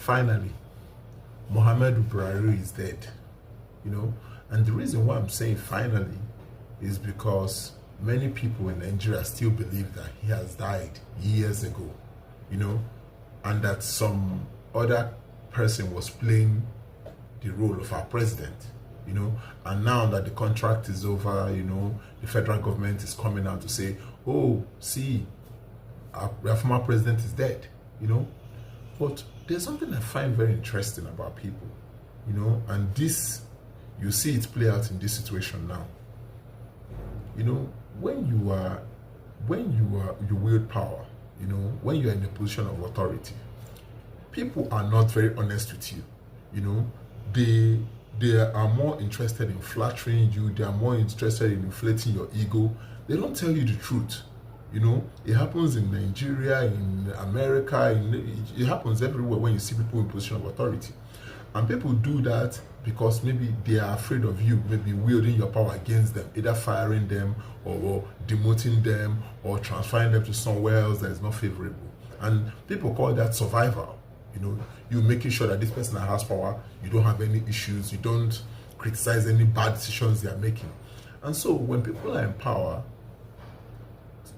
finally, Muhammadu Buhari is dead, and the reason why I'm saying finally is because many people in Nigeria still believe that he has died years ago, and that some other person was playing the role of our president, and now that the contract is over, the federal government is coming out to say, oh, see, our former president is dead, But there's something I find very interesting about people, and this, you see it play out in this situation now. When you wield power, when you're in a position of authority, people are not very honest with you. They are more interested in flattering you. They are more interested in inflating your ego. They don't tell you the truth. It happens in Nigeria, in America, it happens everywhere when you see people in position of authority. And people do that because maybe they are afraid of you, maybe wielding your power against them, either firing them or demoting them or transferring them to somewhere else that is not favorable. And people call that survival. You making sure that this person that has power, you don't have any issues, you don't criticize any bad decisions they are making. And so when people are in power,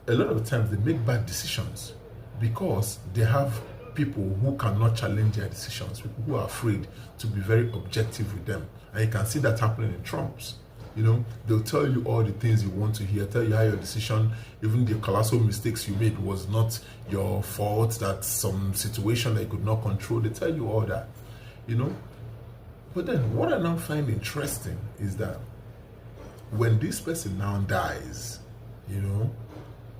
a lot of times they make bad decisions because they have people who cannot challenge their decisions, people who are afraid to be very objective with them. And you can see that happening in Trump's. They'll tell you all the things you want to hear, tell you how your decision, even the colossal mistakes you made was not your fault, that some situation that you could not control. They tell you all that, But then what I now find interesting is that when this person now dies,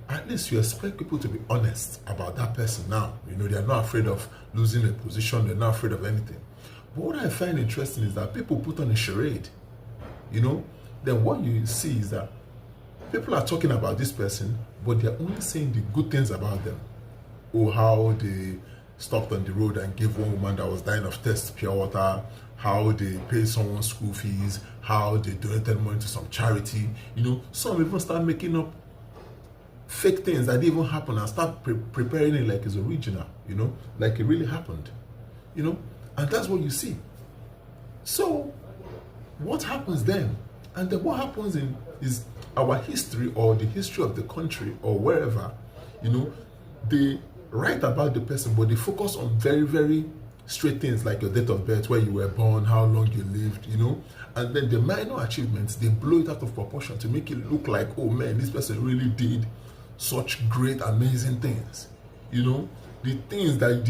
at least you expect people to be honest about that person now. They're not afraid of losing a position. They're not afraid of anything. But what I find interesting is that people put on a charade, Then what you see is that people are talking about this person, but they're only saying the good things about them. Oh, how they stopped on the road and gave one woman that was dying of thirst pure water, how they paid someone's school fees, how they donated money to some charity. Some even start making up fake things that didn't even happen and start preparing it like it's original, like it really happened, and that's what you see. So what happens then? And then what happens is our history or the history of the country or wherever, they write about the person, but they focus on very, very straight things like your date of birth, where you were born, how long you lived, and then the minor achievements, they blow it out of proportion to make it look like, oh man, this person really did such great, amazing things. The things that